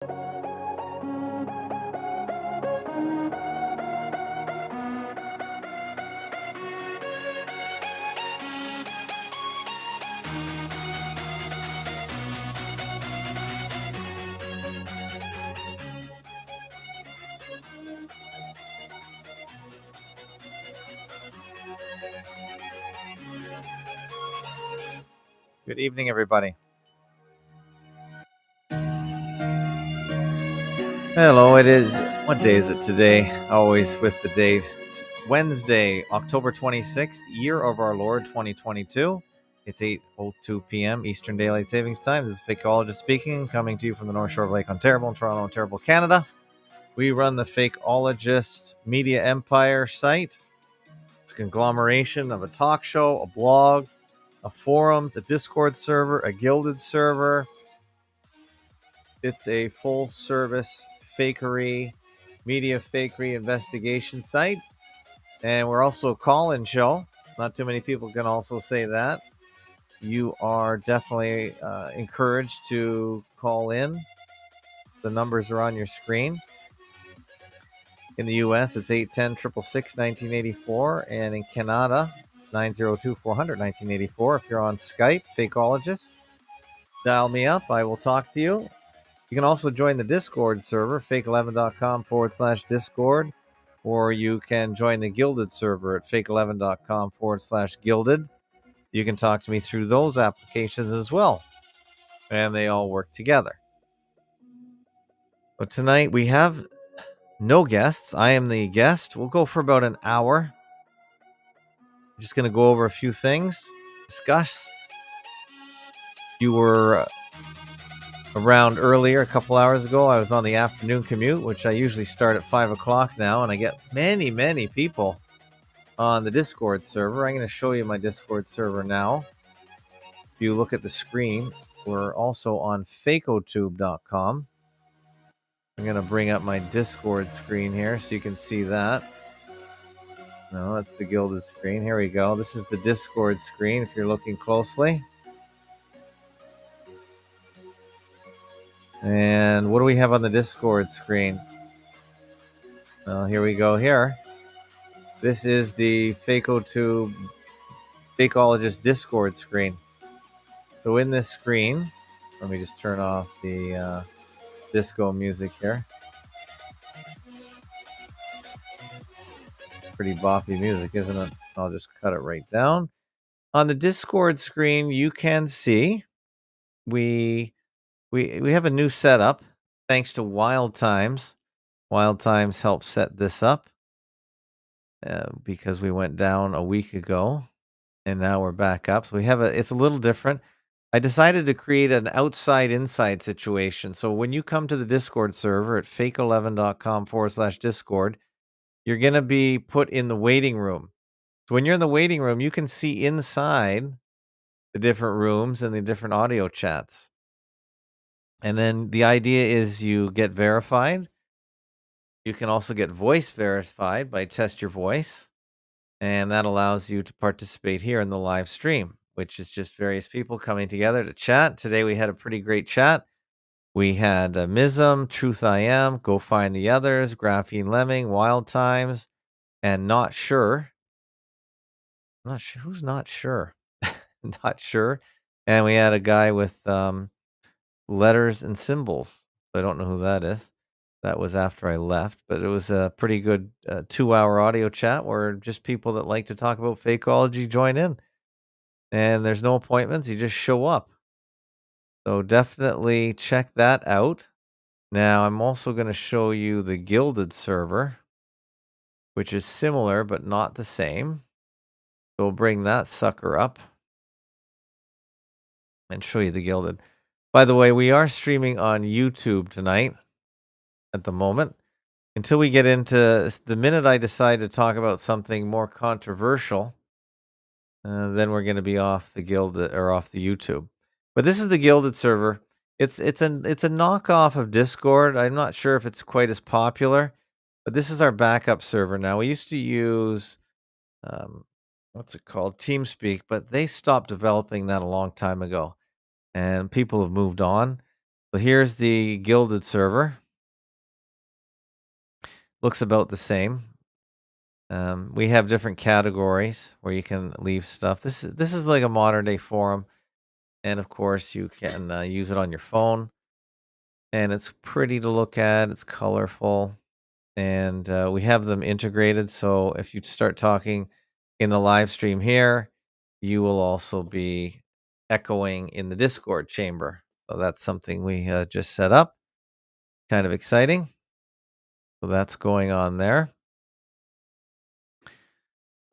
Good evening, everybody. Hello, it is, what day is it today? Always with the date. It's Wednesday, October 26th, year of our Lord 2022. It's 8:02 p.m. Eastern Daylight Savings Time. This is Fakeologist speaking, coming to you from the North Shore of Lake Ontario in Toronto, Ontario, Canada. We run the Fakeologist Media Empire site. It's a conglomeration of a talk show, a blog, a forums, a Discord server, a Gilded server. It's a full service fakery, media fakery investigation site. And we're also a call-in show. Not too many people can also say that. You are definitely encouraged to call in. The numbers are on your screen. In the US, it's 810-666-1984. And in Canada, 902-400-1984. If you're on Skype, Fakeologist, dial me up. I will talk to you. You can also join the Discord server, fake11.com/Discord, or you can join the Gilded server at fake11.com/Gilded. You can talk to me through those applications as well, and they all work together. But tonight we have no guests. I am the guest. We'll go for about an hour. I'm just going to go over a few things, discuss. You were around earlier, a couple hours ago. I was on the afternoon commute, which I usually start at 5 o'clock now, and I get many people on the Discord server. I'm going to show you my Discord server now. If you look at the screen, we're also on Fakeotube.com. I'm going to bring up my Discord screen here so you can see that. No, that's the Gilded screen. Here we go. This is the Discord screen if you're looking closely. And what do we have on the Discord screen? Well, here we go here. This is the Fakeologist Discord screen. So in this screen, let me just turn off the disco music here. Pretty boppy music, isn't it? I'll just cut it right down. On the Discord screen, you can see we have a new setup thanks to Wild Times. Wild Times helped set this up because we went down a week ago, and now we're back up. So it's a little different. I decided to create an outside-inside situation. So when you come to the Discord server at fake11.com/Discord, you're going to be put in the waiting room. So when you're in the waiting room, you can see inside the different rooms and the different audio chats. And then the idea is you get verified. You can also get voice verified by Test Your Voice. And that allows you to participate here in the live stream, which is just various people coming together to chat. Today we had a pretty great chat. We had Mism, Truth I Am, Go Find the Others, Graphene Lemming, Wild Times, and Not Sure. Not sure. Who's Not Sure? Not sure. And we had a guy with letters and symbols. I don't know who that is. That was after I left, but it was a pretty good 2-hour audio chat where just people that like to talk about fakeology join in. And there's no appointments. You just show up. So definitely check that out. Now, I'm also going to show you the Gilded server, which is similar but not the same. So we'll bring that sucker up and show you the Gilded. By the way, we are streaming on YouTube tonight at the moment. Until we get into the minute I decide to talk about something more controversial, then we're going to be off the Gilded or off the YouTube. But this is the Gilded server. It's a knockoff of Discord. I'm not sure if it's quite as popular, but this is our backup server now. We used to use what's it called? TeamSpeak, but they stopped developing that a long time ago, and people have moved on. So here's the gilded server. Looks about the same. We have different categories where you can leave stuff. This is like a modern day forum, and of course you can use it on your phone. And it's pretty to look at. It's colorful, and we have them integrated. So if you start talking in the live stream here, you will also be echoing in the Discord chamber. So that's something we just set up. Kind of exciting. So that's going on there.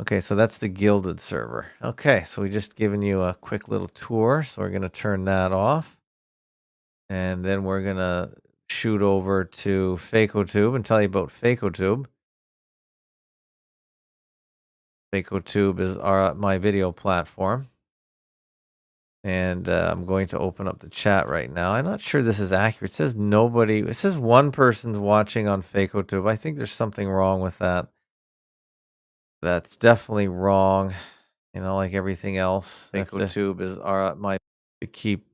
Okay, so that's the gilded server. Okay, so we just given you a quick little tour. So we're gonna turn that off. And then we're gonna shoot over to Fakotube and tell you about Fakotube. Fakotube is my video platform. And I'm going to open up the chat right now. I'm not sure this is accurate. It says nobody. It says one person's watching on Fakotube. I think there's something wrong with that. That's definitely wrong. Like everything else. Fakotube is my keep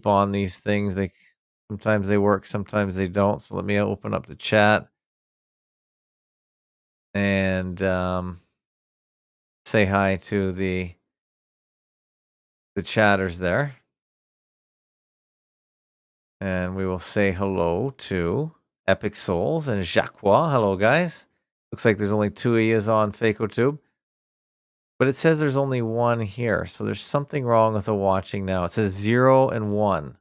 on these things. They sometimes they work, sometimes they don't. So let me open up the chat and say hi to the chatters there. And we will say hello to Epic Souls and Jacques. Hello, guys. Looks like there's only 2 of yous on Fakotube. But it says there's only 1 here. So there's something wrong with the watching now. It says 0 and 1.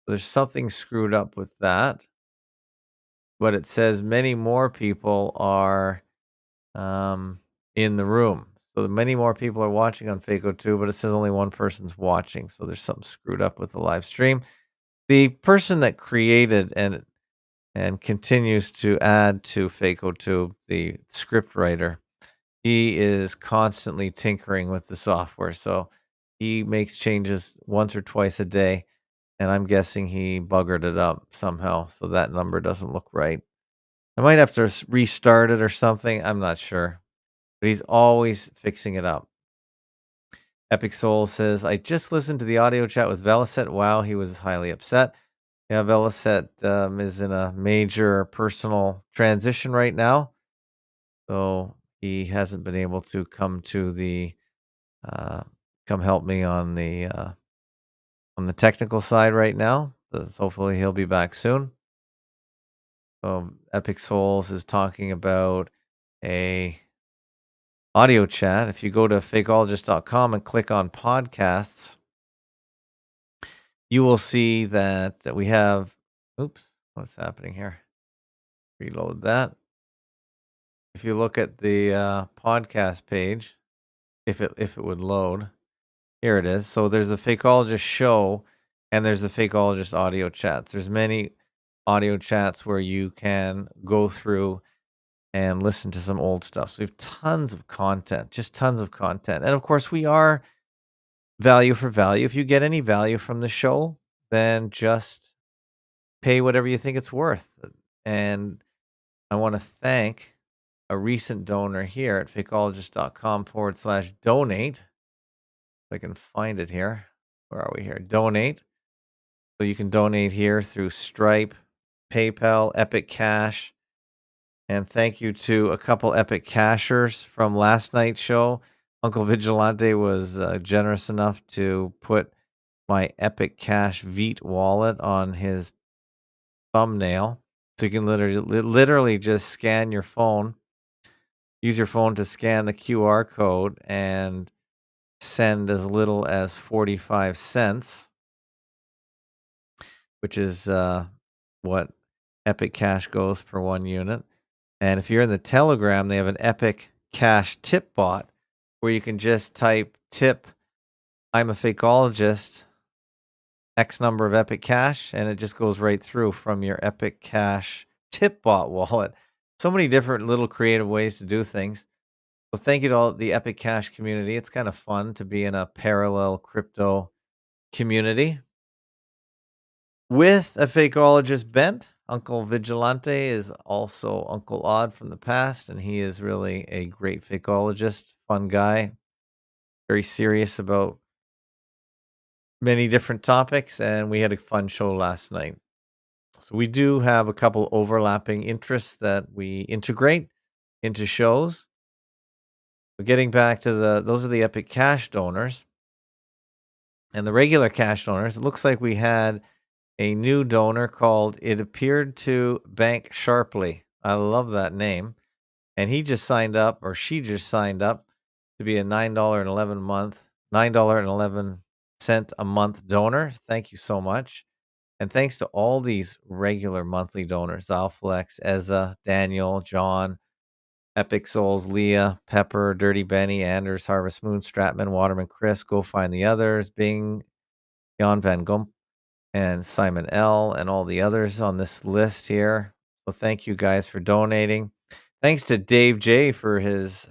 There's something screwed up with that. But it says many more people are in the room. So many more people are watching on Fakotube, but it says only 1 person's watching. So there's something screwed up with the live stream. The person that created and continues to add to Fakotube, the script writer, he is constantly tinkering with the software. So he makes changes once or twice a day, and I'm guessing he buggered it up somehow, so that number doesn't look right. I might have to restart it or something. I'm not sure, but he's always fixing it up. Epic Soul says, I just listened to the audio chat with Velicet. Wow, he was highly upset. Yeah, Velicet is in a major personal transition right now. So he hasn't been able to come to the come help me on the technical side right now. So hopefully he'll be back soon. So Epic Souls is talking about a audio chat. If you go to fakeologist.com and click on podcasts, you will see that we have, oops, what's happening here? Reload that. If you look at the podcast page, if it would load, here it is. So there's the Fakeologist show, and there's the Fakeologist audio chats. There's many audio chats where you can go through and listen to some old stuff. So we have tons of content, just tons of content, and of course we are value for value. If you get any value from the show, then just pay whatever you think it's worth. And I want to thank a recent donor here at fakeologist.com/donate. If I can find it here. Where are we here? Donate. So you can donate here through Stripe, PayPal, Epic Cash. And thank you to a couple Epic Cashers from last night's show. Uncle Vigilante was generous enough to put my Epic Cash Veet wallet on his thumbnail. So you can literally just scan your phone. Use your phone to scan the QR code and send as little as 45 cents, which is what Epic Cash goes per 1 unit. And if you're in the Telegram, they have an Epic Cash tip bot where you can just type tip, I'm a fakeologist, X number of Epic Cash, and it just goes right through from your Epic Cash tip bot wallet. So many different little creative ways to do things. Well, thank you to all the Epic Cash community. It's kind of fun to be in a parallel crypto community with a fakeologist bent. Uncle Vigilante is also Uncle Odd from the past, and he is really a great fakeologist, fun guy, very serious about many different topics, and we had a fun show last night. So we do have a couple overlapping interests that we integrate into shows. But getting back to those are the Epic Cash donors and the regular cash donors. It looks like we had a new donor called It Appeared to Bank Sharply. I love that name. And he just signed up, or she just signed up to be a $9.11 a month donor. Thank you so much. And thanks to all these regular monthly donors, Alflex, Ezza, Daniel, John, Epic Souls, Leah, Pepper, Dirty Benny, Anders, Harvest Moon, Stratman, Waterman, Chris, Go Find the Others, Bing, Jan Van Gump, and Simon L., and all the others on this list here. So thank you guys for donating. Thanks to Dave J for his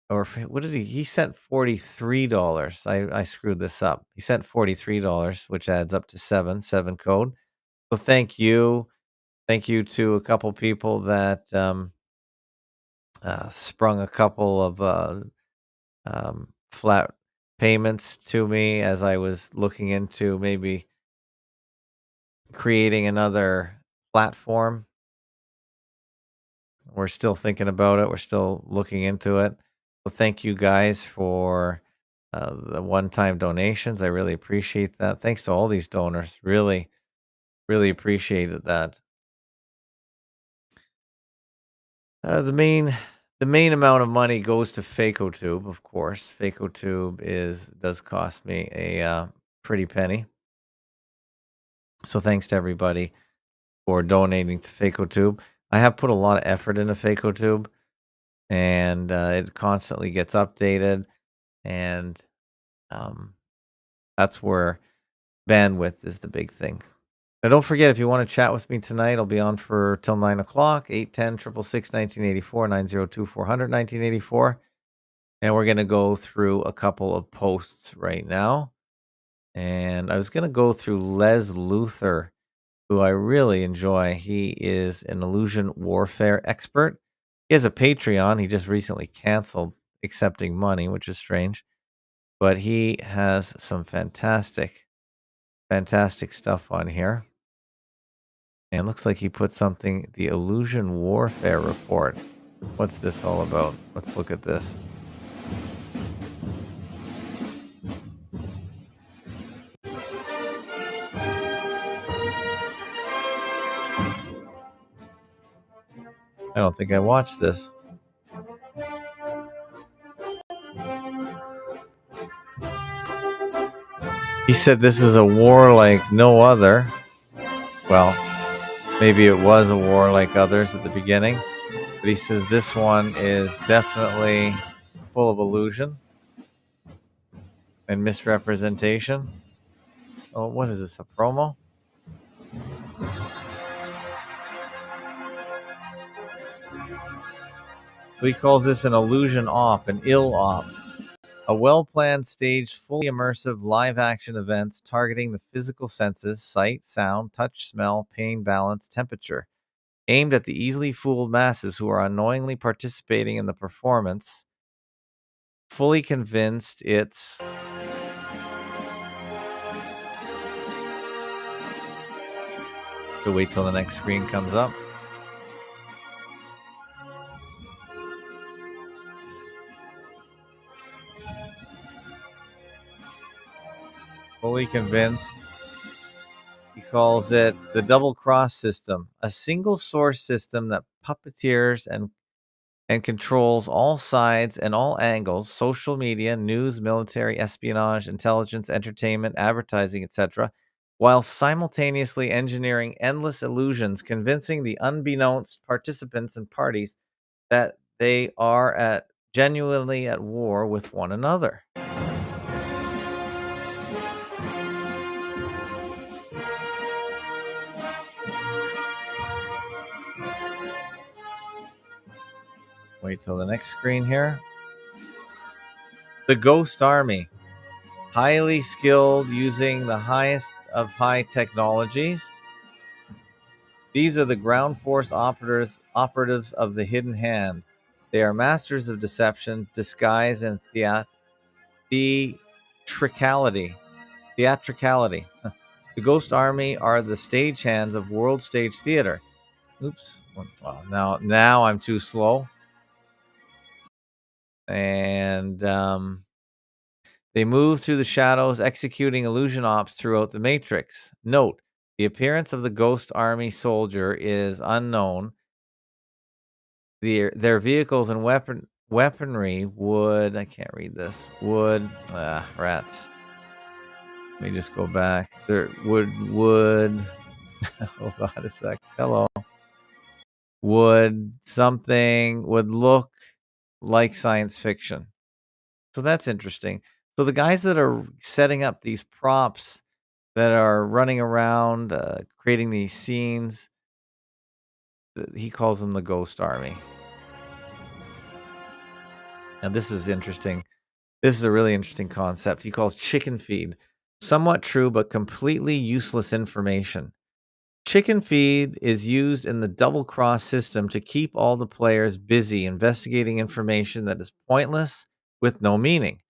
what did he sent $43. I screwed this up. He sent $43, which adds up to seven code. So thank you. Thank you to a couple people that sprung a couple of flat payments to me as I was looking into maybe creating another platform. We're still thinking about it. We're still looking into it. So thank you guys for the one-time donations. I really appreciate that. Thanks to all these donors. Really, really appreciated that. The main amount of money goes to Fakeotube, of course. Fakeotube does cost me a pretty penny. So thanks to everybody for donating to Fakeotube. I have put a lot of effort into Fakeotube, and it constantly gets updated, and that's where bandwidth is the big thing. Now, don't forget, if you want to chat with me tonight, I'll be on for till 9 o'clock, 810 666 1984, 902 400 1984. And we're going to go through a couple of posts right now. And I was going to go through Les Luthor, who I really enjoy. He is an illusion warfare expert. He has a Patreon. He just recently canceled accepting money, which is strange. But he has some fantastic stuff on here. And looks like he put something, the Illusion Warfare Report. What's this all about? Let's look at this. I don't think I watched this. He said this is a war like no other. Well, maybe it was a war like others at the beginning. But he says this one is definitely full of illusion and misrepresentation. Oh, what is this, a promo? So he calls this an illusion op, an ill op. A well-planned, staged, fully immersive live-action events targeting the physical senses, sight, sound, touch, smell, pain, balance, temperature, aimed at the easily fooled masses who are unknowingly participating in the performance, fully convinced it's to wait till the next screen comes up. Fully convinced. He calls it the double cross system, a single source system that puppeteers and controls all sides and all angles, social media, news, military, espionage, intelligence, entertainment, advertising, etc., while simultaneously engineering endless illusions, convincing the unbeknownst participants and parties that they are genuinely at war with one another. Wait till the next screen here. The Ghost Army. Highly skilled, using the highest of high technologies. These are the ground force operatives of the hidden hand. They are masters of deception, disguise, and theatricality. Theatricality. The Ghost Army are the stagehands of World Stage Theater. Oops. Well, now I'm too slow. And they move through the shadows, executing illusion ops throughout the Matrix. Note, the appearance of the Ghost Army soldier is unknown. Their vehicles and weaponry would, I can't read this, would, rats. Let me just go back. There would, hold on a sec. Hello. Would look like science fiction. So that's interesting. So the guys that are setting up these props that are running around, creating these scenes, he calls them the Ghost Army. And this is interesting. This is a really interesting concept. He calls chicken feed somewhat true but completely useless information. Chicken feed is used in the double cross system to keep all the players busy investigating information that is pointless with no meaning.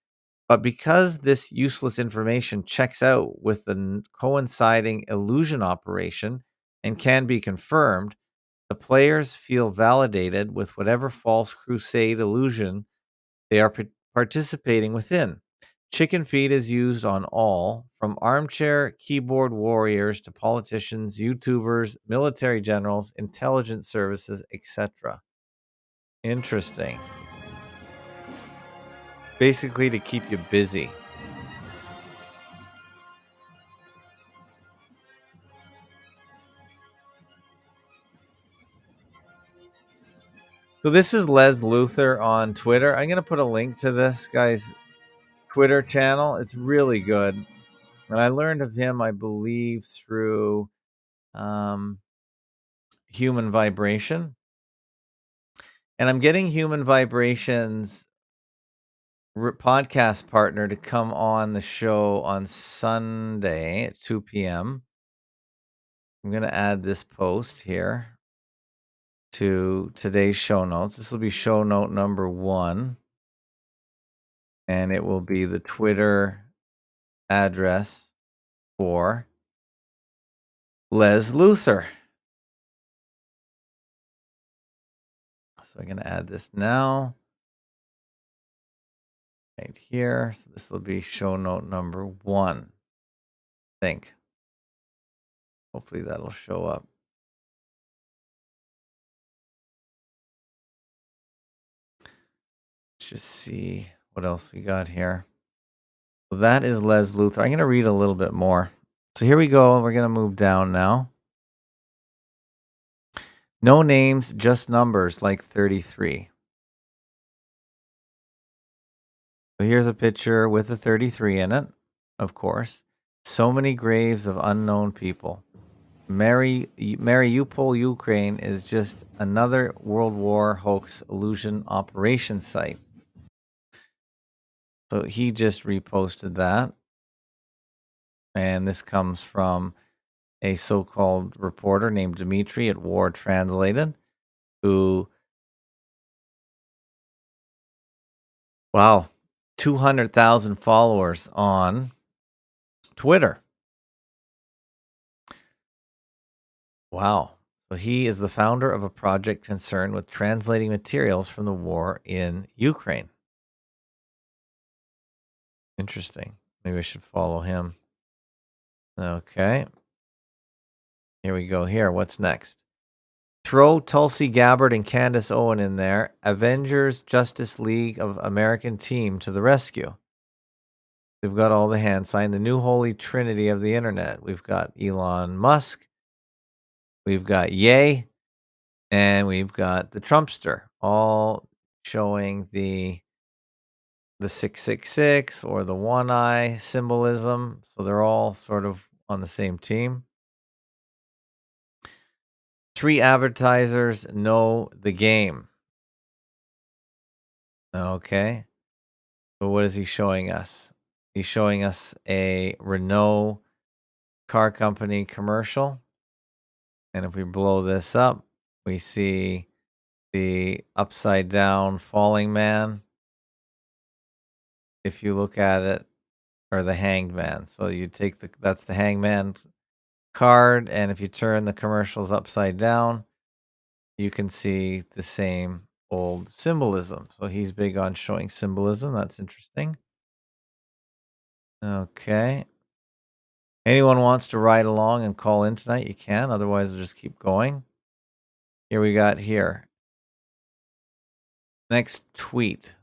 But because this useless information checks out with the coinciding illusion operation and can be confirmed, the players feel validated with whatever false crusade illusion they are participating within. Chicken feed is used on all, from armchair keyboard warriors to politicians, YouTubers, military generals, intelligence services, etc. Interesting. Basically, to keep you busy. So this is Les Luthor on Twitter. I'm going to put a link to this guy's Twitter channel. It's really good. And I learned of him, I believe, through Human Vibration. And I'm getting Human Vibration's podcast partner to come on the show on Sunday at 2 p.m. I'm going to add this post here to today's show notes. This will be show note number 1. And it will be the Twitter address for Les Luthor. So I'm going to add this now. Right here. So this will be show note number 1. I think. Hopefully that'll show up. Let's just see what else we got here. So that is Les Luthor. I'm going to read a little bit more. So here we go. We're going to move down now. No names, just numbers like 33. So here's a picture with a 33 in it, of course. So many graves of unknown people. Mariupol, Ukraine is just another World War hoax illusion operation site. So he just reposted that. And this comes from a so-called reporter named Dmitry at War Translated, who, wow, 200,000 followers on Twitter. Wow. So he is the founder of a project concerned with translating materials from the war in Ukraine. Interesting. Maybe I should follow him. Okay. Here we go here. What's next? Throw Tulsi Gabbard and Candace Owen in there. Avengers Justice League of American team to the rescue. We've got all the hand signed. The new holy trinity of the internet. We've got Elon Musk. We've got Ye. And we've got the Trumpster. All showing the 666 or the one eye symbolism. So they're all sort of on the same team. 3 advertisers know the game. Okay. But what is he showing us? He's showing us a Renault car company commercial. And if we blow this up, we see the upside down falling man. If you look at it or the Hanged Man. So you take that's the Hangman card, and if you turn the commercials upside down, you can see the same old symbolism. So he's big on showing symbolism. That's interesting. Okay. Anyone wants to ride along and call in tonight, you can. Otherwise, we'll just keep going. Here we got here. Next tweet.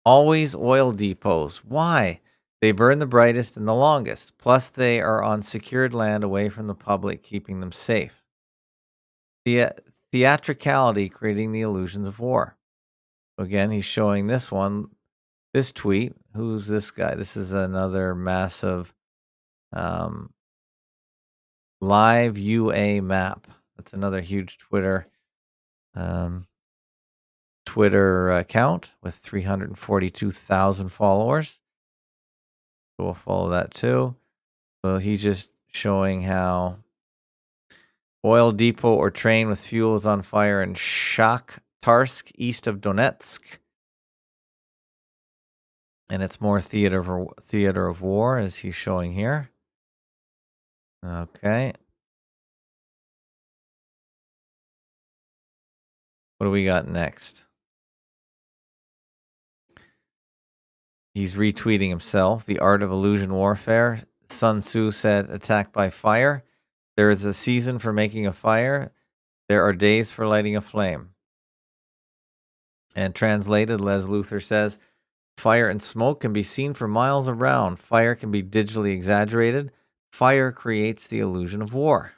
Always oil depots. Why? They burn the brightest and the longest. Plus, they are on secured land away from the public, keeping them safe. The theatricality creating the illusions of war. Again, he's showing this one, this tweet. Who's this guy? This is another massive live UA map. That's another huge Twitter account with 342,000 followers. So we'll follow that too. So he's just showing how oil depot or train with fuel is on fire in Shakhtarsk, east of Donetsk. And it's more theater of war, as he's showing here. Okay. What do we got next? He's retweeting himself. The art of illusion warfare. Sun Tzu said, attack by fire. There is a season for making a fire. There are days for lighting a flame. And translated, Les Luthor says, fire and smoke can be seen for miles around. Fire can be digitally exaggerated. Fire creates the illusion of war.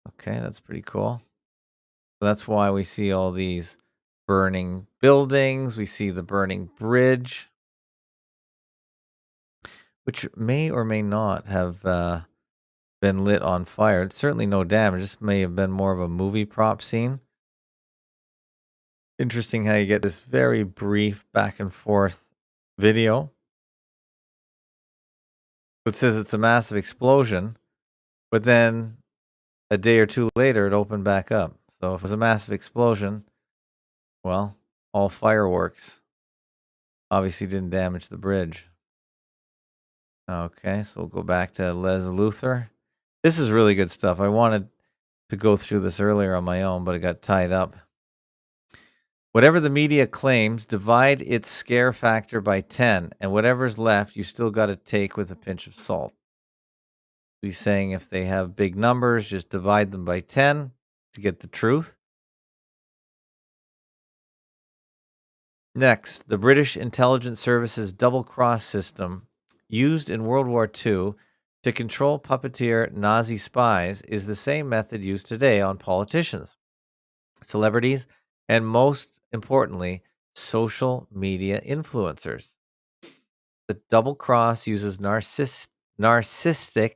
Okay, that's pretty cool. That's why we see all these burning buildings. We see the burning bridge, which may or may not have been lit on fire. It's certainly no damage. This may have been more of a movie prop scene. Interesting how you get this very brief back and forth video. It says it's a massive explosion, but then a day or two later, it opened back up. So if it was a massive explosion, well, all fireworks obviously didn't damage the bridge. Okay, so we'll go back to Les Luthor. This is really good stuff. I wanted to go through this earlier on my own, but it got tied up. Whatever the media claims, divide its scare factor by 10, and whatever's left, you still got to take with a pinch of salt. He's saying if they have big numbers, just divide them by 10 to get the truth. Next, the British intelligence services double-cross system used in World War II to control puppeteer Nazi spies is the same method used today on politicians, celebrities, and most importantly, social media influencers. The double cross uses narcissistic,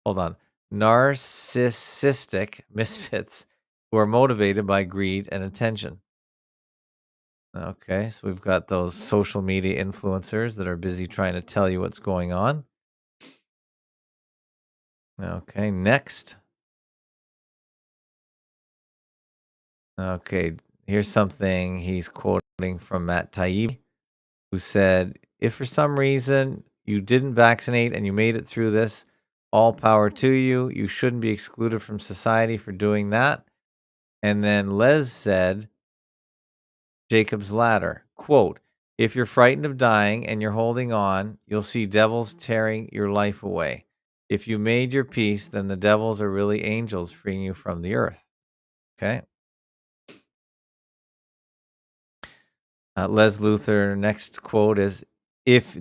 hold on, narcissistic misfits who are motivated by greed and attention. Okay, so we've got those social media influencers that are busy trying to tell you what's going on. Okay, next. Okay, here's something he's quoting from Matt Taibbi, who said, if for some reason you didn't vaccinate and you made it through this, all power to you. You shouldn't be excluded from society for doing that. And then Les said, Jacob's Ladder, quote, if you're frightened of dying and you're holding on, you'll see devils tearing your life away. If you made your peace, then the devils are really angels freeing you from the earth. Okay. Les Luthor, next tweet is, if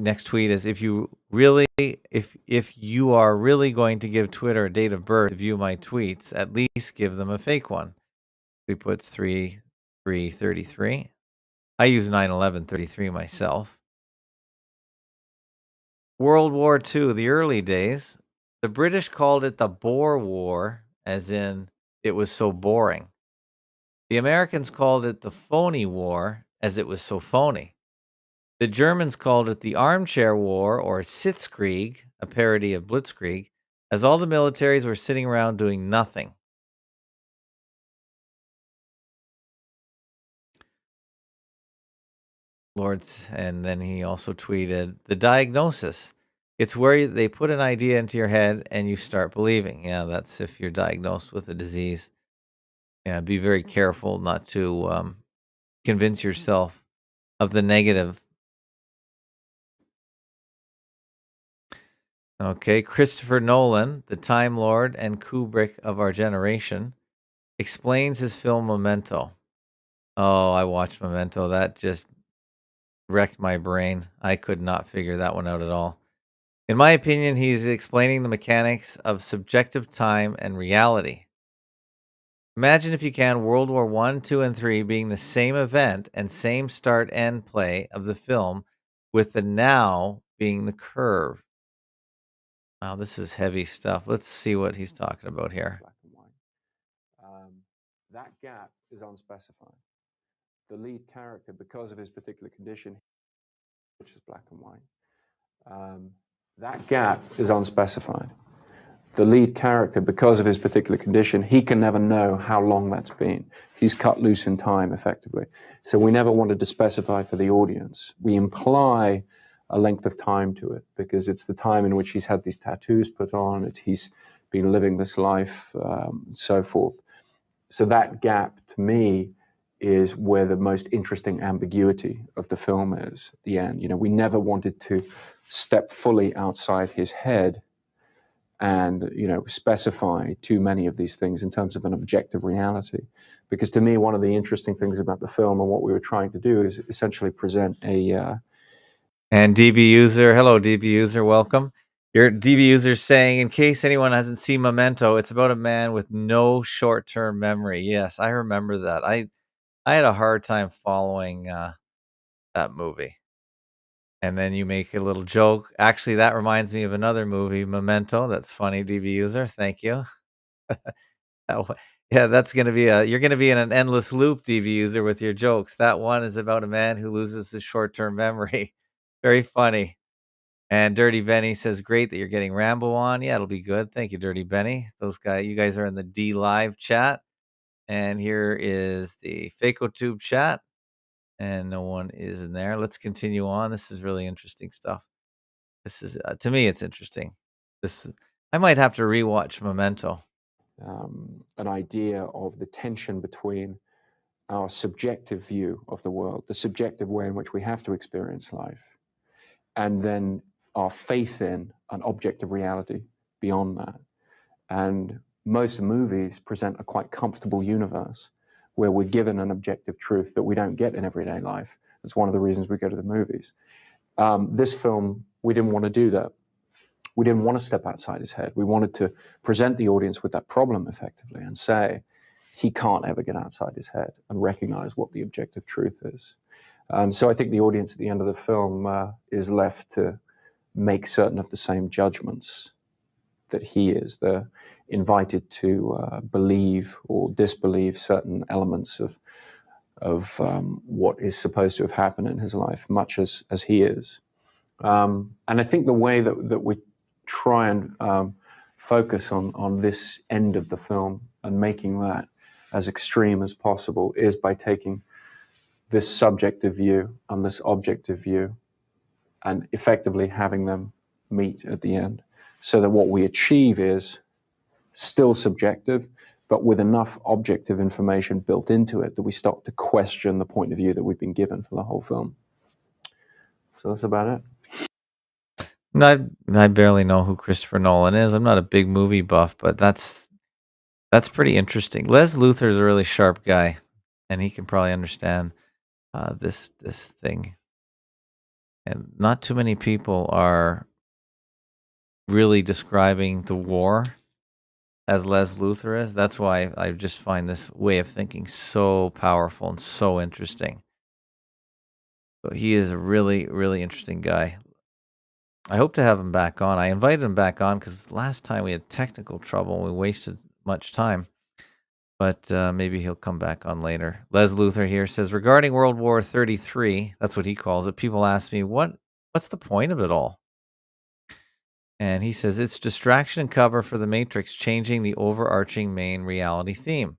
you are really going to give Twitter a date of birth to view my tweets, at least give them a fake one. He puts 3/3/33. I use 9/11/33 myself. World War II, the early days, the British called it the Boer War, as in it was so boring. The Americans called it the Phony War, as it was so phony. The Germans called it the Armchair War, or Sitzkrieg, a parody of Blitzkrieg, as all the militaries were sitting around doing nothing. Lords, and then he also tweeted the diagnosis. It's where they put an idea into your head and you start believing. Yeah, that's if you're diagnosed with a disease. Yeah, be very careful not to convince yourself of the negative. Okay, Christopher Nolan, the Time Lord and Kubrick of our generation, explains his film Memento. Oh, I watched Memento. That just wrecked my brain. I could not figure that one out at all. In my opinion, he's explaining the mechanics of subjective time and reality. Imagine, if you can, World War One, Two, and Three being the same event and same start end play of the film, with the now being the curve. Wow, this is heavy stuff. Let's see what he's talking about here. Black and white. That gap is unspecified. The lead character, because of his particular condition, which is black and white, that gap is unspecified. The lead character, because of his particular condition, he can never know how long that's been. He's cut loose in time, effectively. So we never wanted to specify for the audience. We imply a length of time to it because it's the time in which he's had these tattoos put on, he's been living this life, and so forth. So that gap, to me, is where the most interesting ambiguity of the film is at the end. You know, we never wanted to step fully outside his head and, you know, specify too many of these things in terms of an objective reality. Because to me, one of the interesting things about the film and what we were trying to do is essentially present a... And DB user, hello DB user, welcome. Your DB user saying, in case anyone hasn't seen Memento, it's about a man with no short-term memory. Yes, I remember that. I had a hard time following that movie. And then you make a little joke. Actually, that reminds me of another movie, Memento. That's funny, DB user. Thank you. Yeah, that's gonna be you're gonna be in an endless loop, DB user, with your jokes. That one is about a man who loses his short-term memory. Very funny. And Dirty Benny says, "Great that you're getting Rambo on." Yeah, it'll be good. Thank you, Dirty Benny. You guys are in the D Live chat, and here is the Fakeotube chat, and no one is in there. Let's continue on. This is really interesting stuff. This is to me, it's interesting. This I might have to rewatch Memento. an idea of the tension between our subjective view of the world, the subjective way in which we have to experience life, and then our faith in an objective reality beyond that. And most movies present a quite comfortable universe where we're given an objective truth that we don't get in everyday life. That's one of the reasons we go to the movies. This film, we didn't want to do that. We didn't want to step outside his head. We wanted to present the audience with that problem effectively and say, he can't ever get outside his head and recognize what the objective truth is. So I think the audience at the end of the film is left to make certain of the same judgments that he is. They're invited to believe or disbelieve certain elements of what is supposed to have happened in his life, much as he is. And I think the way that we try and focus on this end of the film and making that as extreme as possible is by taking this subjective view and this objective view and effectively having them meet at the end, so that what we achieve is still subjective, but with enough objective information built into it that we start to question the point of view that we've been given for the whole film. So that's about it. No, I barely know who Christopher Nolan is. I'm not a big movie buff, but that's pretty interesting. Les Luthor's a really sharp guy, and he can probably understand this thing. And not too many people are really describing the war as Les Luthor is. That's why I just find this way of thinking so powerful and so interesting. But he is a really, really interesting guy. I hope to have him back on. I invited him back on because last time we had technical trouble and we wasted much time. But maybe he'll come back on later. Les Luthor here says, regarding World War 33, that's what he calls it, people ask me, what's the point of it all? And he says, it's distraction and cover for the Matrix, changing the overarching main reality theme.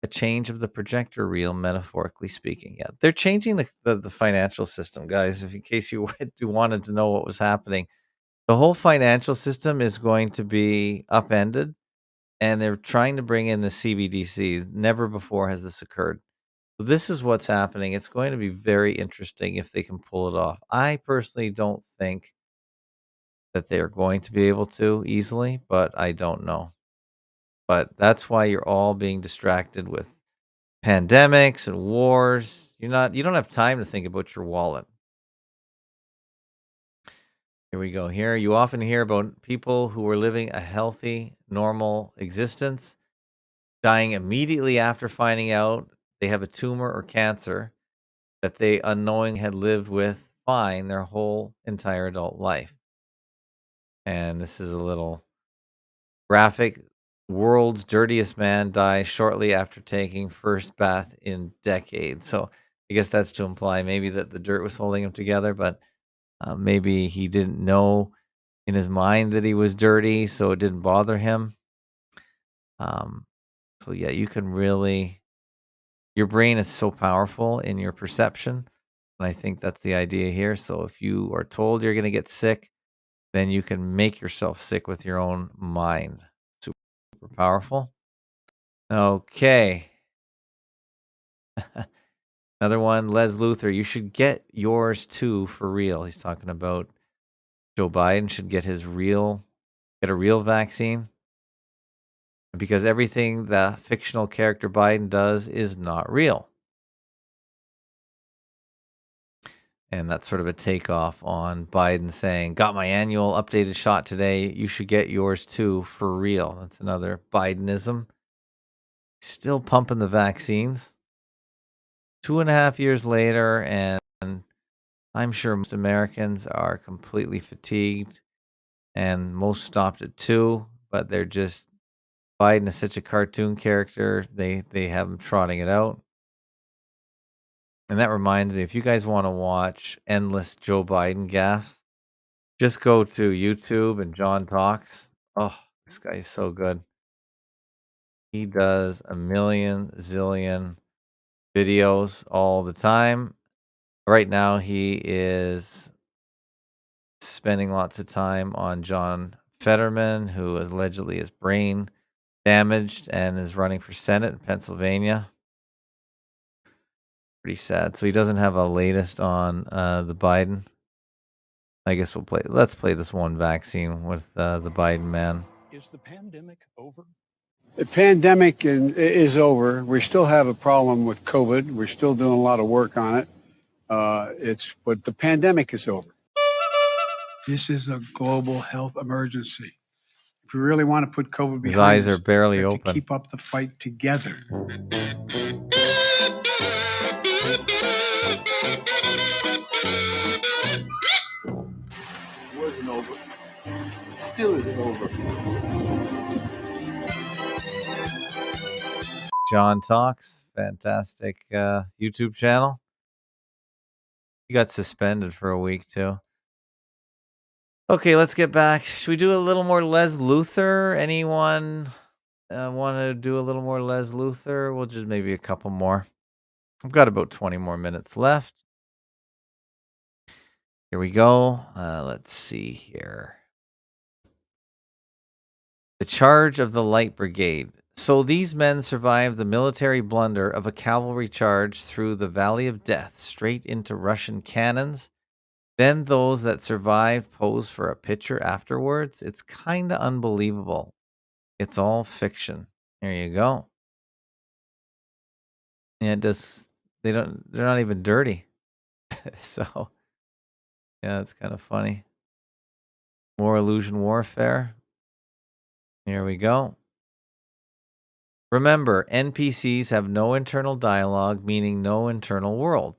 a change of the projector reel, metaphorically speaking. Yeah, they're changing the financial system, guys. If in case you you wanted to know what was happening, the whole financial system is going to be upended, and they're trying to bring in the CBDC. Never before has this occurred. So this is what's happening. It's going to be very interesting if they can pull it off. I personally don't think that they are going to be able to easily, but I don't know. But that's why you're all being distracted with pandemics and wars. You don't have time to think about your wallet. Here we go. Here you often hear about people who are living a healthy, normal existence, dying immediately after finding out they have a tumor or cancer that they unknowing had lived with fine their whole entire adult life. And this is a little graphic. World's dirtiest man dies shortly after taking first bath in decades. So I guess that's to imply maybe that the dirt was holding him together, but maybe he didn't know in his mind that he was dirty, so it didn't bother him. Um, so yeah, you can really your brain is so powerful in your perception, and I think that's the idea here. So if you are told you're going to get sick, then you can make yourself sick with your own mind. Super powerful. Okay. Another one, Les Luthor. You should get yours too for real. He's talking about Joe Biden should get a real vaccine because everything the fictional character Biden does is not real. And that's sort of a takeoff on Biden saying, got my annual updated shot today. You should get yours too for real. That's another Bidenism. Still pumping the vaccines. 2.5 years later, and I'm sure most Americans are completely fatigued, and most stopped at 2, but they're just Biden is such a cartoon character, they have him trotting it out. And that reminds me, if you guys wanna watch endless Joe Biden gaffes, just go to YouTube and John Talks. Oh, this guy is so good. He does a million zillion videos all the time. Right now, he is spending lots of time on John Fetterman, who allegedly is brain damaged and is running for Senate in Pennsylvania. Pretty sad. So he doesn't have a latest on the Biden. I guess let's play this one vaccine with the Biden man. Is the pandemic over? The pandemic is over. We still have a problem with COVID. We're still doing a lot of work on it. But the pandemic is over. This is a global health emergency. If we really want to put COVID His behind eyes are us, we barely have to open. keep up the fight together. It wasn't over. It still isn't over. John Talks, fantastic YouTube channel. He got suspended for a week too. Okay, let's get back. Should we do a little more Les Luthor? Anyone want to do a little more Les Luthor? We'll just maybe a couple more. I've got about 20 more minutes left. Here we go. Let's see here. The charge of the Light Brigade. So these men survived the military blunder of a cavalry charge through the Valley of Death, straight into Russian cannons. Then those that survived posed for a picture afterwards. It's kind of unbelievable. It's all fiction. There you go. Yeah, they're not even dirty. So, yeah, it's kind of funny. More illusion warfare. Here we go. Remember, NPCs have no internal dialogue, meaning no internal world.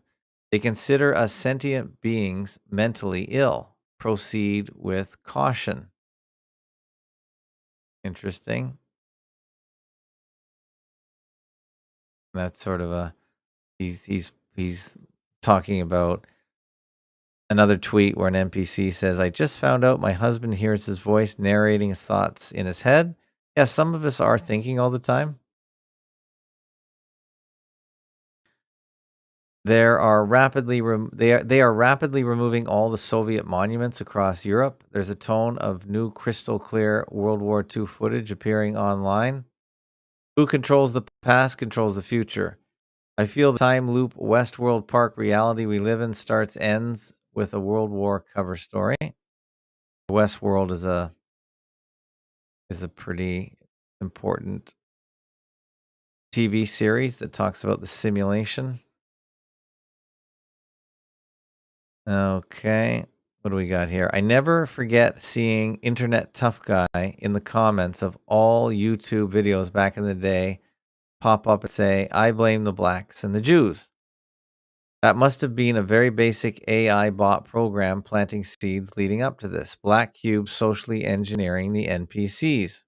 They consider us sentient beings mentally ill. Proceed with caution. Interesting. That's sort of a he's talking about another tweet where an NPC says, "I just found out my husband hears his voice narrating his thoughts in his head." Yeah, some of us are thinking all the time. There are rapidly they are rapidly removing all the Soviet monuments across Europe. There's a tone of new crystal clear World War II footage appearing online. Who controls the past controls the future. I feel the time loop Westworld Park reality we live in starts ends with a World War cover story. Westworld is a pretty important TV series that talks about the simulation. Okay. What do we got here? I never forget seeing Internet Tough Guy in the comments of all YouTube videos back in the day pop up and say, I blame the blacks and the Jews. That must have been a very basic AI bot program planting seeds leading up to this. Black cubes socially engineering the NPCs.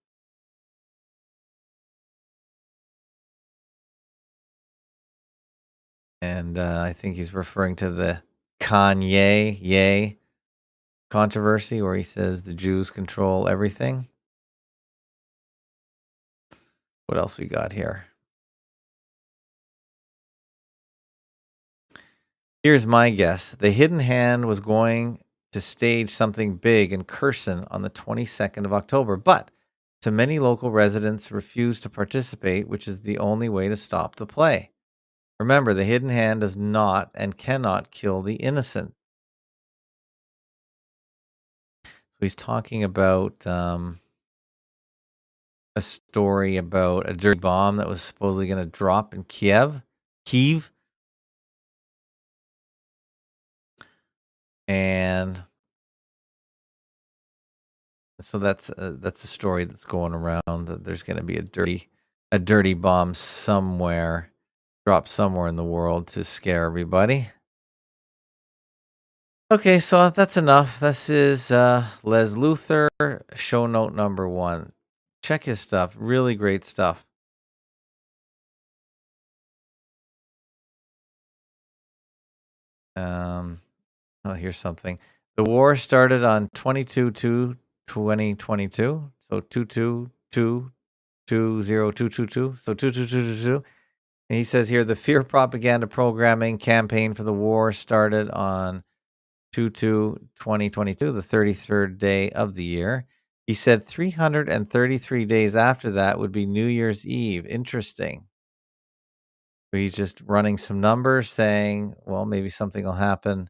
And I think he's referring to the Kanye controversy where he says the Jews control everything. What else we got here? Here's my guess. The hidden hand was going to stage something big in Kherson on the 22nd of October, but to many local residents refused to participate, which is the only way to stop the play. Remember, the hidden hand does not and cannot kill the innocent. So he's talking about a story about a dirty bomb that was supposedly going to drop in Kiev. And so that's a story that's going around that there's going to be a dirty bomb somewhere, dropped somewhere in the world to scare everybody. Okay, so that's enough. This is Les Luthor, show note number 1. Check his stuff. Really great stuff. Oh, here's something. The war started on 22/2/2022. So 2222022. So 22222. And he says here the fear propaganda programming campaign for the war started on 2/2/2022, the 33rd day of the year. He said 333 days after that would be New Year's Eve. Interesting. He's just running some numbers saying, well, maybe something will happen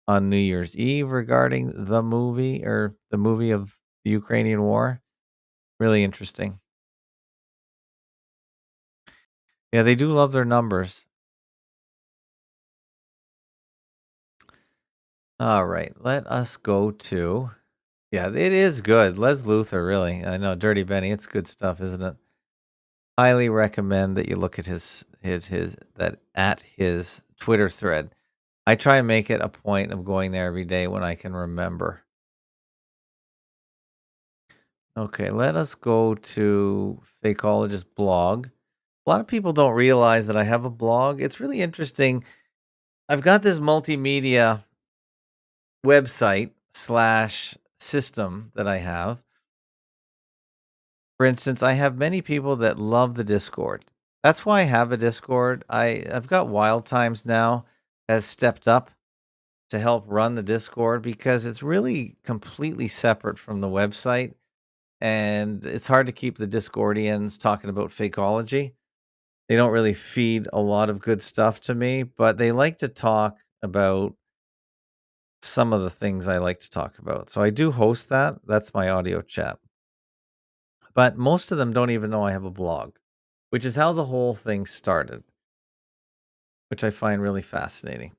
on New Year's Eve regarding the movie or the movie of the Ukrainian war. Really interesting. Yeah, they do love their numbers. All right, let us go to. Yeah, it is good. Les Luthor, really. I know, Dirty Benny. It's good stuff, isn't it? Highly recommend that you look at his Twitter thread. I try and make it a point of going there every day when I can remember. Okay, let us go to Fakeologist blog. A lot of people don't realize that I have a blog. It's really interesting. I've got this multimedia website slash system that I have. For instance, I have many people that love the Discord. That's why I have a Discord. I've got Wild Times now has stepped up to help run the Discord because it's really completely separate from the website. And it's hard to keep the Discordians talking about fakeology. They don't really feed a lot of good stuff to me, but they like to talk about some of the things I like to talk about. So I do host that. That's my audio chat. But most of them don't even know I have a blog, which is how the whole thing started, which I find really fascinating.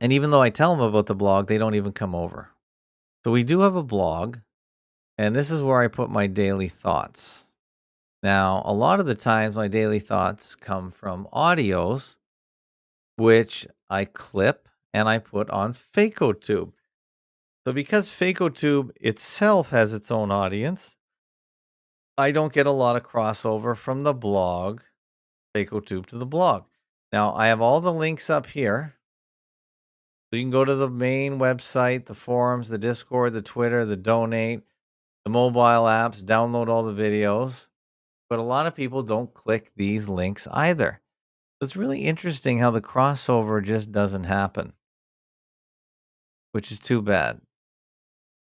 And even though I tell them about the blog, they don't even come over. So we do have a blog, and this is where I put my daily thoughts. Now, a lot of the times my daily thoughts come from audios, which I clip and I put on Fakeotube. So because Fakeotube itself has its own audience, I don't get a lot of crossover from the blog, Fakeotube to the blog. Now, I have all the links up here. So you can go to the main website, the forums, the Discord, the Twitter, the donate, the mobile apps, download all the videos. But a lot of people don't click these links either. It's really interesting how the crossover just doesn't happen, which is too bad.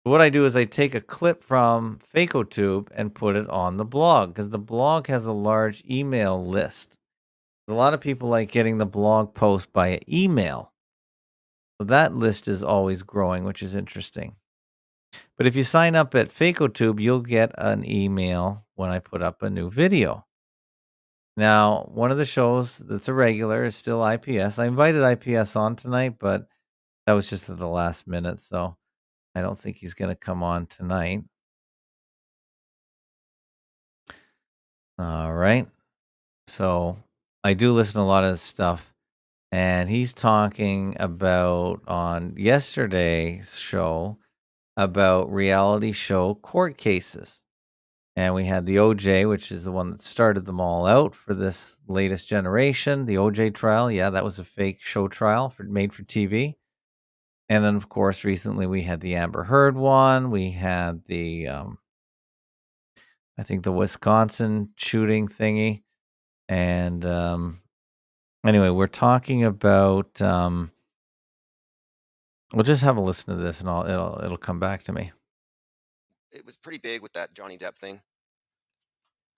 What I do is I take a clip from Fakeotube and put it on the blog because the blog has a large email list. A lot of people like getting the blog post by email. So that list is always growing, which is interesting. But if you sign up at Fakeotube, you'll get an email when I put up a new video. Now, one of the shows that's a regular is still IPS. I invited IPS on tonight, but that was just at the last minute, so I don't think he's gonna come on tonight. All right. So I do listen to a lot of his stuff, and he's talking about on yesterday's show about reality show court cases. And we had the OJ, which is the one that started them all out for this latest generation. The OJ trial, yeah, that was a fake show trial made for TV. And then, of course, recently we had the Amber Heard one. We had the, I think, the Wisconsin shooting thingy. And anyway, we're talking about. We'll just have a listen to this, and it'll come back to me. It was pretty big with that Johnny Depp thing.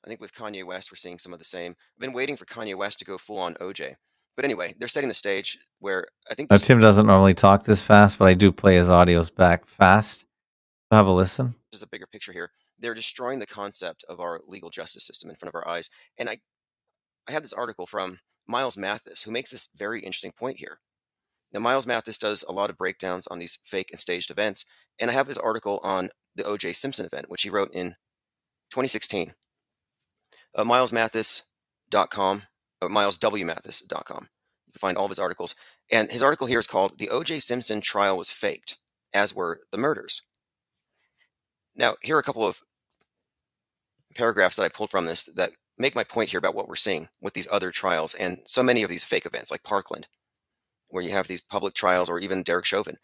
I think with Kanye West, we're seeing some of the same. I've been waiting for Kanye West to go full on OJ. But anyway, they're setting the stage where I think Now, this Tim doesn't normally talk this fast, but I do play his audios back fast. So have a listen. is a bigger picture here. They're destroying the concept of our legal justice system in front of our eyes. And I have this article from Miles Mathis, who makes this very interesting point here. Now, Miles Mathis does a lot of breakdowns on these fake and staged events. And I have his article on the O.J. Simpson event, which he wrote in 2016. MilesMathis.com, MilesWMathis.com. You can find all of his articles. And his article here is called The O.J. Simpson Trial Was Faked, as were the murders. Now, here are a couple of paragraphs that I pulled from this that make my point here about what we're seeing with these other trials and so many of these fake events like Parkland, where you have these public trials, or even Derek Chauvin.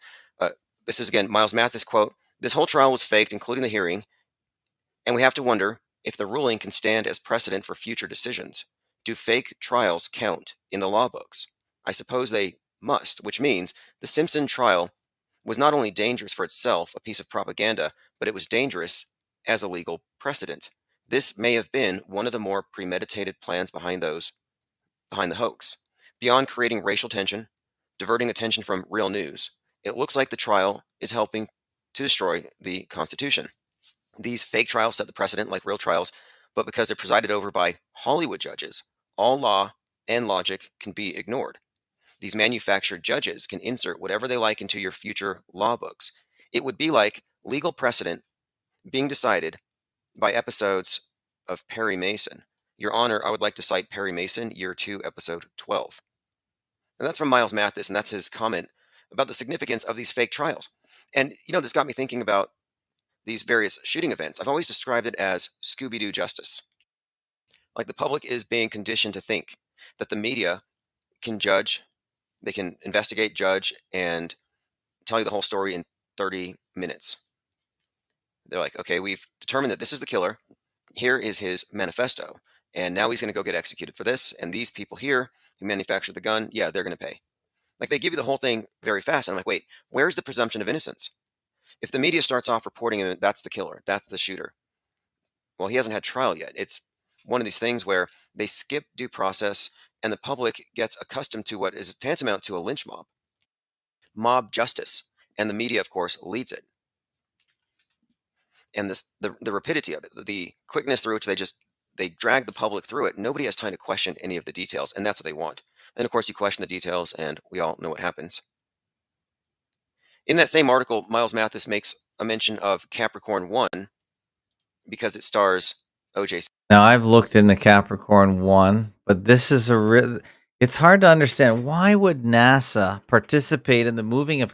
This is, again, Miles Mathis quote, "This whole trial was faked, including the hearing, and we have to wonder if the ruling can stand as precedent for future decisions. Do fake trials count in the law books? I suppose they must, which means the Simpson trial was not only dangerous for itself, a piece of propaganda, but it was dangerous as a legal precedent. This may have been one of the more premeditated plans behind the hoax. Beyond creating racial tension, diverting attention from real news, it looks like the trial is helping to destroy the Constitution. These fake trials set the precedent like real trials, but because they're presided over by Hollywood judges, all law and logic can be ignored. These manufactured judges can insert whatever they like into your future law books. It would be like legal precedent being decided by episodes of Perry Mason. Your Honor, I would like to cite Perry Mason, Year 2, Episode 12. And that's from Miles Mathis, and that's his comment about the significance of these fake trials. And, this got me thinking about these various shooting events. I've always described it as Scooby-Doo justice. Like the public is being conditioned to think that the media can judge, they can investigate, judge, and tell you the whole story in 30 minutes. They're like, okay, we've determined that this is the killer. Here is his manifesto. And now he's going to go get executed for this. And these people here who manufactured the gun, yeah, they're going to pay. Like they give you the whole thing very fast. And I'm like, wait, where's the presumption of innocence? If the media starts off reporting him, that's the killer, that's the shooter. Well, he hasn't had trial yet. It's one of these things where they skip due process and the public gets accustomed to what is tantamount to a lynch mob justice. And the media, of course, leads it. And the rapidity of it, the quickness through which they drag the public through it. Nobody has time to question any of the details, and that's what they want. And of course, you question the details, and we all know what happens. In that same article, Miles Mathis makes a mention of Capricorn 1 because it stars O.J. Now I've looked into Capricorn 1, but this is it's hard to understand why would NASA participate in the moving of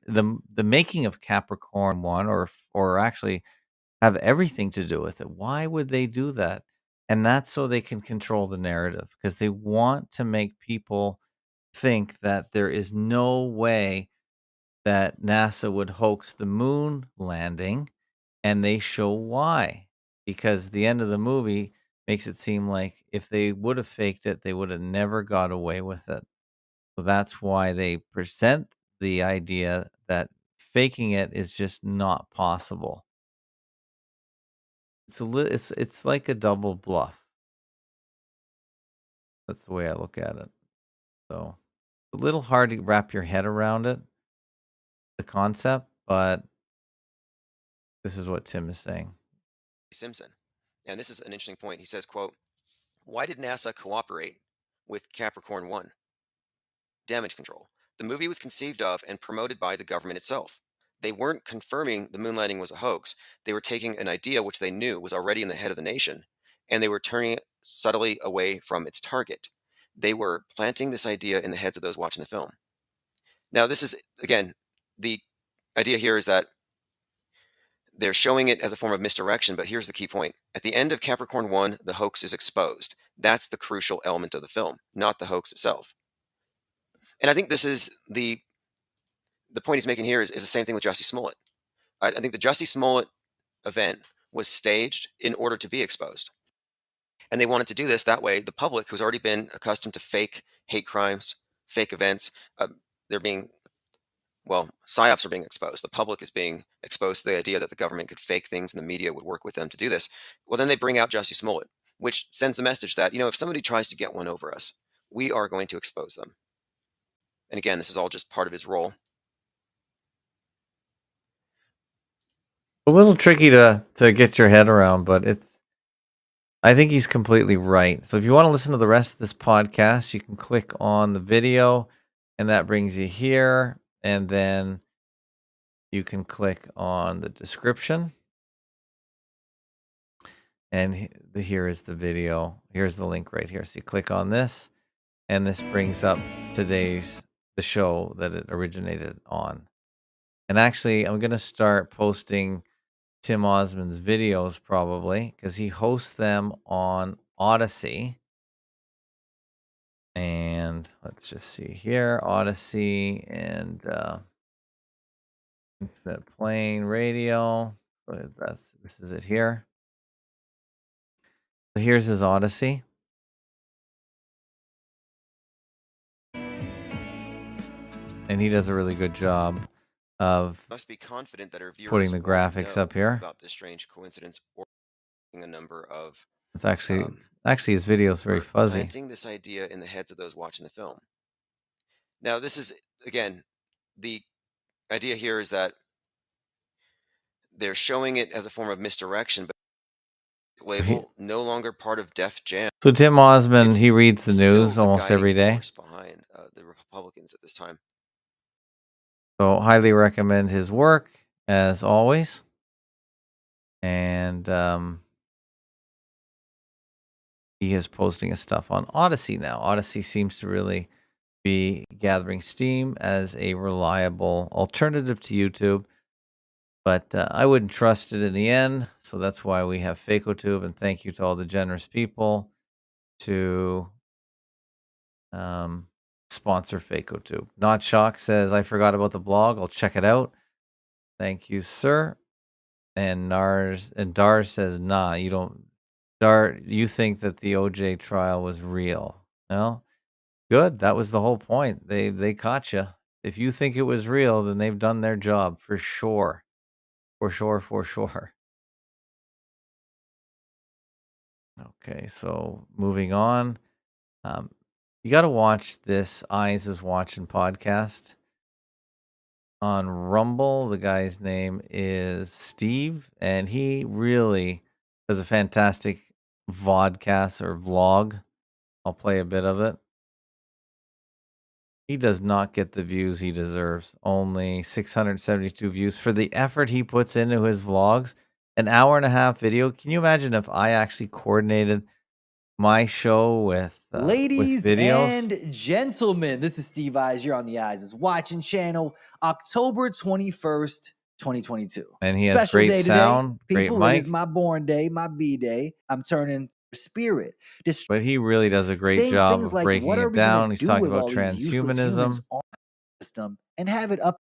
the making of Capricorn 1 or actually have everything to do with it. Why would they do that? And that's so they can control the narrative because they want to make people think that there is no way that NASA would hoax the moon landing, and they show why. Because the end of the movie, makes it seem like if they would have faked it, they would have never got away with it. So that's why they present the idea that faking it is just not possible. It's like a double bluff. That's the way I look at it. So a little hard to wrap your head around it, the concept, but this is what Tim is saying. Simpson. And this is an interesting point. He says, quote, "Why did NASA cooperate with Capricorn 1? Damage control. The movie was conceived of and promoted by the government itself. They weren't confirming the moon landing was a hoax. They were taking an idea which they knew was already in the head of the nation, and they were turning it subtly away from its target. They were planting this idea in the heads of those watching the film." Now, this is, again, the idea here is that they're showing it as a form of misdirection, but here's the key point. At the end of Capricorn 1, the hoax is exposed. That's the crucial element of the film, not the hoax itself. And I think this is the point he's making here is the same thing with Jussie Smollett. I think the Jussie Smollett event was staged in order to be exposed. And they wanted to do this that way. The public, who's already been accustomed to fake hate crimes, fake events, they're being, well, psyops are being exposed. The public is being exposed to the idea that the government could fake things and the media would work with them to do this. Well, then they bring out Jussie Smollett, which sends the message that, if somebody tries to get one over us, we are going to expose them. And again, this is all just part of his role. A little tricky to get your head around, but I think he's completely right. So if you want to listen to the rest of this podcast, you can click on the video and that brings you here. And then you can click on the description. And here is the video. Here's the link right here. So you click on this and this brings up the show that it originated on. And actually, I'm going to start posting Tim Osmond's videos probably because he hosts them on Odyssey. And let's just see here, Odyssey and Infinite Plane Radio. So this is it here. So here's his Odyssey. And he does a really good job of Must be confident that our viewers putting the won't graphics know up here. about this strange coincidence or a number of It's actually his video is very fuzzy. planting this idea in the heads of those watching the film. Now, this is, again, the idea here is that they're showing it as a form of misdirection, but label no longer part of Def Jam. So Tim Osmond, he reads the Still news the almost every guiding day. force behind the Republicans at this time. So highly recommend his work as always. And he is posting his stuff on Odyssey now. Odyssey seems to really be gathering steam as a reliable alternative to YouTube. But I wouldn't trust it in the end. So that's why we have Fakeotube. And thank you to all the generous people to sponsor Fakeotube. Not Shock says, I forgot about the blog. I'll check it out. Thank you, sir. And Dar says, nah, you don't. Dar, you think that the OJ trial was real? No? Good. That was the whole point. They caught you. If you think it was real, then they've done their job for sure. For sure. Okay, so moving on. You got to watch this Eyes is Watching podcast on Rumble. The guy's name is Steve, and he really does a fantastic vodcast or vlog. I'll play a bit of it. He does not get the views he deserves. Only 672 views for the effort he puts into his vlogs. An hour and a half video. Can you imagine if I actually coordinated my show with Ladies with videos? and gentlemen, this is Steve Eyes. You're on the Eyes is Watching channel, October 21st, 2022. And he has great sound, great People, mic. it is my born day, my B-day. I'm turning spirit. But he really does a great job of like, breaking what are it we gonna down. He's do talking with about all these useless transhumanism. humans on the system and have it up.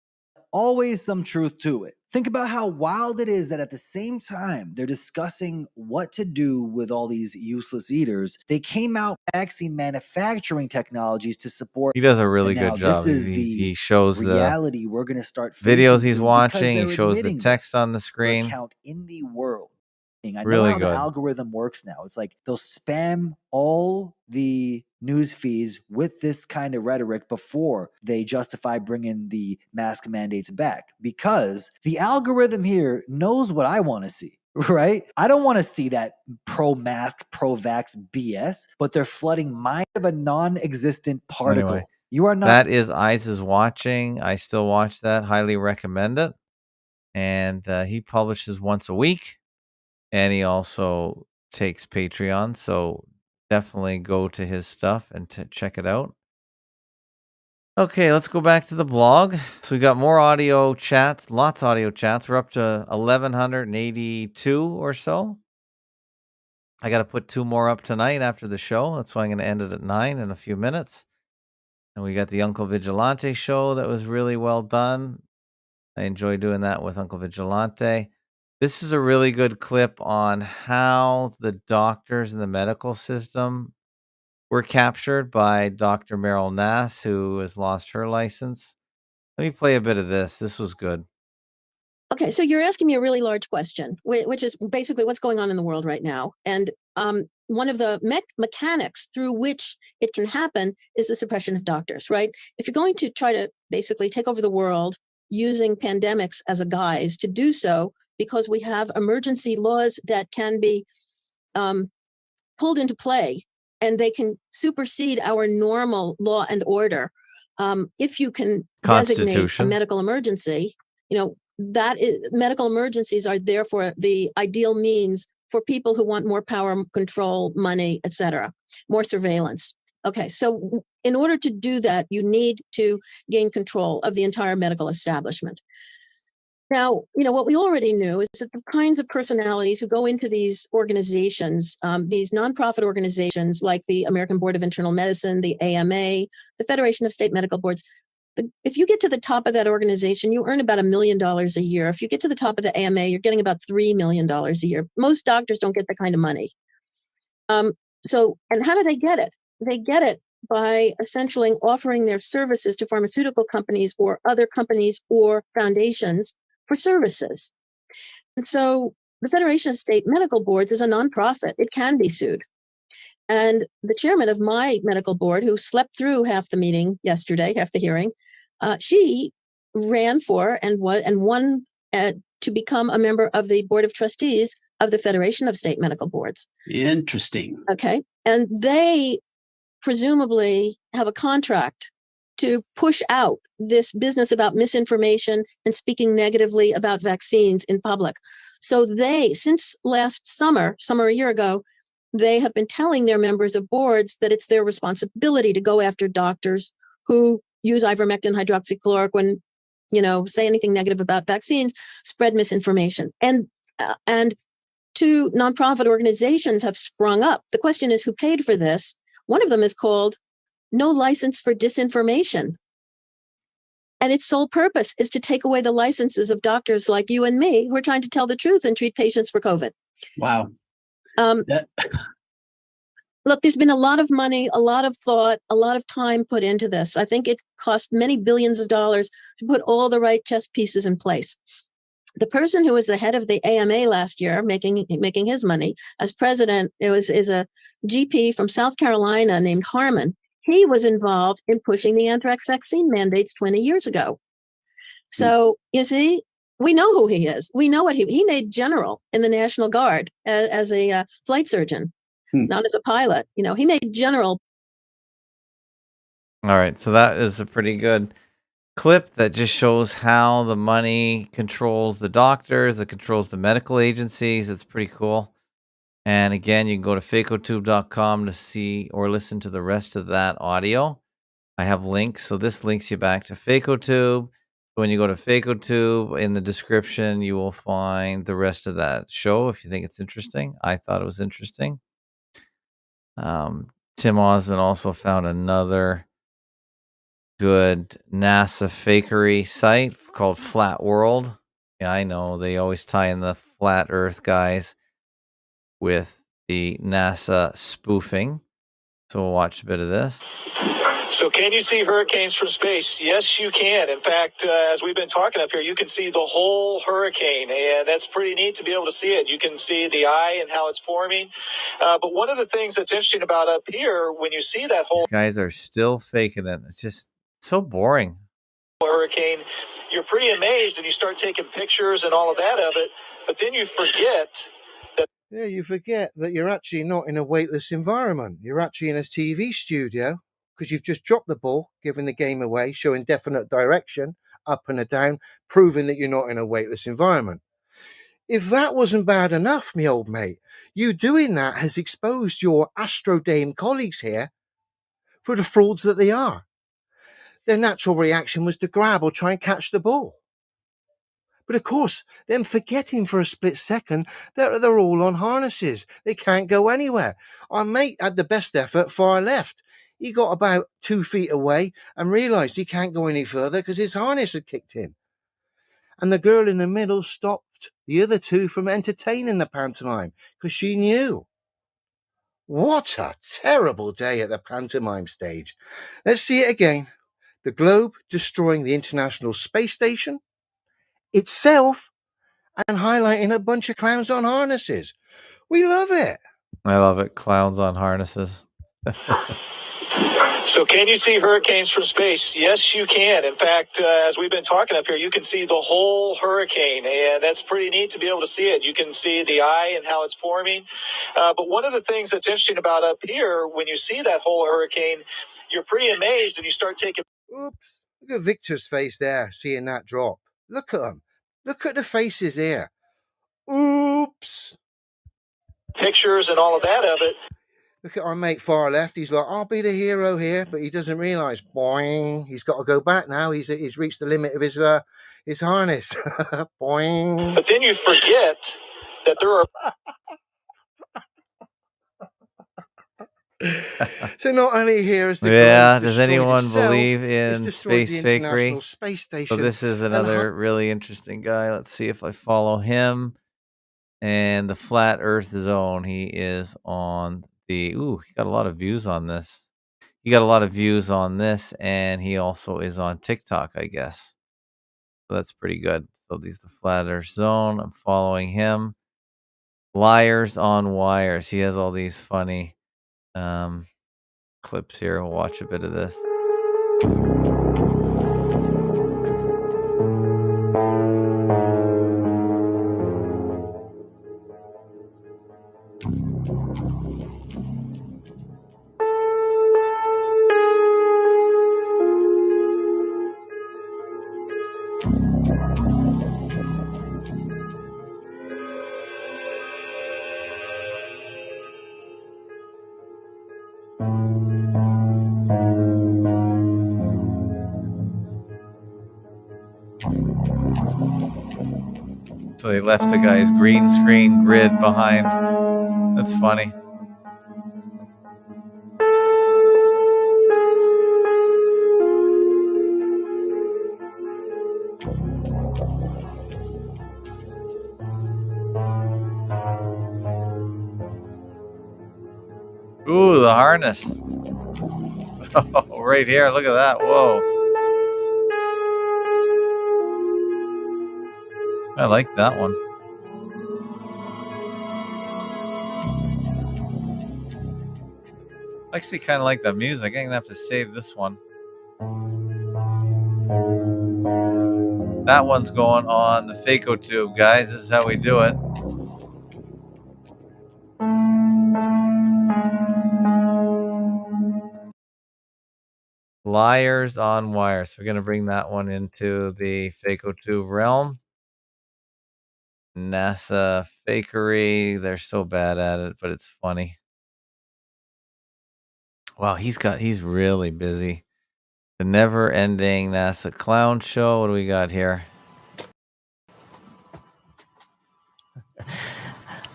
Always some truth to it. Think about how wild it is that at the same time they're discussing what to do with all these useless eaters, they came out with vaccine manufacturing technologies to support. He does a And really now good job. this is He the shows the reality we're going to start facing videos he's soon because watching. He they're shows the admitting text this. on the Per screen. account in the world. I know Really how the good. algorithm works now. It's like they'll spam all the news feeds with this kind of rhetoric before they justify bringing the mask mandates back, because the algorithm here knows what I want to see. Right? I don't want to see that pro-mask, pro-vax BS, but they're flooding mine of a non-existent particle. Anyway, You are not. that is Eyes is Watching. I still watch that. Highly recommend it. And he publishes once a week. And he also takes Patreon. So definitely go to his stuff and check it out. Okay, let's go back to the blog. So we got more audio chats, lots of audio chats. We're up to 1,182 or so. I got to put 2 more up tonight after the show. That's why I'm going to end it at 9 in a few minutes. And we got the Uncle Vigilante show that was really well done. I enjoy doing that with Uncle Vigilante. This is a really good clip on how the doctors in the medical system were captured by Dr. Meryl Nass, who has lost her license. Let me play a bit of this. This was good. Okay, so you're asking me a really large question, which is basically what's going on in the world right now. And one of the mechanics through which it can happen is the suppression of doctors, right? If you're going to try to basically take over the world using pandemics as a guise to do so, because we have emergency laws that can be pulled into play and they can supersede our normal law and order. If you can designate a medical emergency, that is, medical emergencies are therefore the ideal means for people who want more power, control, money, etc., more surveillance. Okay, so in order to do that, you need to gain control of the entire medical establishment. Now, what we already knew is that the kinds of personalities who go into these organizations, these nonprofit organizations like the American Board of Internal Medicine, the AMA, the Federation of State Medical Boards, if you get to the top of that organization, you earn about $1 million a year. If you get to the top of the AMA, you're getting about $3 million a year. Most doctors don't get that kind of money. And how do they get it? They get it by essentially offering their services to pharmaceutical companies or other companies or foundations for services. And so the Federation of State Medical Boards is a nonprofit. It can be sued. And the chairman of my medical board, who slept through half the meeting yesterday, half the hearing, she ran for and won to become a member of the board of trustees of the Federation of State Medical Boards. Interesting. Okay. And they presumably have a contract to push out this business about misinformation and speaking negatively about vaccines in public. So since last summer a year ago, they have been telling their members of boards that it's their responsibility to go after doctors who use ivermectin, hydroxychloroquine, say anything negative about vaccines, spread misinformation. And 2 nonprofit organizations have sprung up. The question is, who paid for this? One of them is called No License for Disinformation. And its sole purpose is to take away the licenses of doctors like you and me who are trying to tell the truth and treat patients for COVID. Wow. Look, there's been a lot of money, a lot of thought, a lot of time put into this. I think it cost many billions of dollars to put all the right chess pieces in place. The person who was the head of the AMA last year, making his money as president, is a GP from South Carolina named Harmon. He was involved in pushing the anthrax vaccine mandates 20 years ago. So you see, we know who he is. We know what he made general in the National Guard as a flight surgeon, not as a pilot. He made general. All right, so that is a pretty good clip that just shows how the money controls the doctors, it controls the medical agencies. It's pretty cool. And again, you can go to fakeotube.com to see or listen to the rest of that audio. I have links. So this links you back to Fakeotube. When you go to Fakeotube, in the description, you will find the rest of that show if you think it's interesting. I thought it was interesting. Tim Osmond also found another good NASA fakery site called Flat World, Yeah, I know. They always tie in the flat Earth guys with the NASA spoofing. So we'll watch a bit of this. So can you see hurricanes from space? Yes, you can. In fact, as we've been talking up here, you can see the whole hurricane, and that's pretty neat to be able to see it. You can see the eye and how it's forming. But one of the things that's interesting about up here, when you see that whole These guys are still faking it. It's just so boring. hurricane, you're pretty amazed, and you start taking pictures and all of that of it. But then you forget that. Yeah, you forget that you're actually not in a weightless environment. You're actually in a TV studio because you've just dropped the ball, giving the game away, showing definite direction, up and a down, proving that you're not in a weightless environment. If that wasn't bad enough, me old mate, you doing that has exposed your Astrodame colleagues here for the frauds that they are. Their natural reaction was to grab or try and catch the ball. But of course, them forgetting for a split second that they're all on harnesses. They can't go anywhere. Our mate had the best effort far left. He got about 2 feet away and realised he can't go any further because his harness had kicked in. And the girl in the middle stopped the other two from entertaining the pantomime because she knew. What a terrible day at the pantomime stage. Let's see it again. The globe destroying the International Space Station itself and highlighting a bunch of clowns on harnesses. We love it. I love it. Clowns on harnesses. So can you see hurricanes from space? Yes, you can. In fact, as we've been talking up here, you can see the whole hurricane, and that's pretty neat to be able to see it. You can see the eye and how it's forming. But one of the things that's interesting about up here, when you see that whole hurricane, you're pretty amazed, and you start taking. Oops. Look at Victor's face there, seeing that drop. Look at him. Look at the faces here. Oops. Pictures and all of that of it. Look at our mate far left. He's like, I'll be the hero here, but he doesn't realise. Boing. He's got to go back now. He's reached the limit of his harness. Boing. But then you forget that there are. So not only here is the does anyone itself, believe in space fakery? Space Station. So this is another really interesting guy. Let's see if I follow him. And the Flat Earth Zone. He is on the. He got a lot of views on this. He got a lot of views on this, and he also is on TikTok, I guess. So that's pretty good. So these the Flat Earth Zone. I'm following him. Liars on Wires. He has all these funny clips here. We'll watch a bit of this. So they left the guy's green screen grid behind. That's funny. Ooh, the harness. Oh, right here. Look at that. Whoa. I like that one. I actually kind of like the music. I'm going to have to save this one. That one's going on the Fakeotube, guys. This is how we do it. Liars on Wires. So we're going to bring that one into the Fakeotube realm. NASA fakery. They're so bad at it, but it's funny. Wow, he's really busy. The never-ending NASA clown show. What do we got here?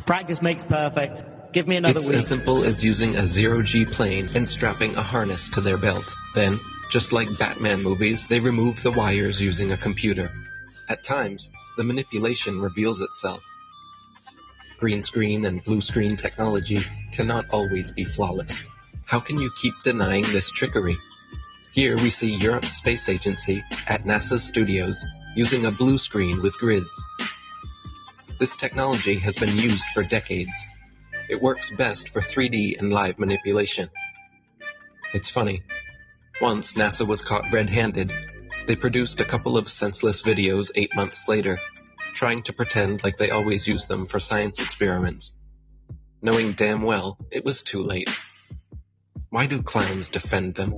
Practice makes perfect. Give me another It's week. as simple as using a zero-G plane and strapping a harness to their belt. Then, just like Batman movies, they remove the wires using a computer. At times, the manipulation reveals itself. Green screen and blue screen technology cannot always be flawless. How can you keep denying this trickery? Here we see Europe's space agency at NASA's studios using a blue screen with grids. This technology has been used for decades. It works best for 3D and live manipulation. It's funny. Once NASA was caught red-handed, they produced a couple of senseless videos 8 months later, trying to pretend like they always use them for science experiments, knowing damn well it was too late. Why do clowns defend them?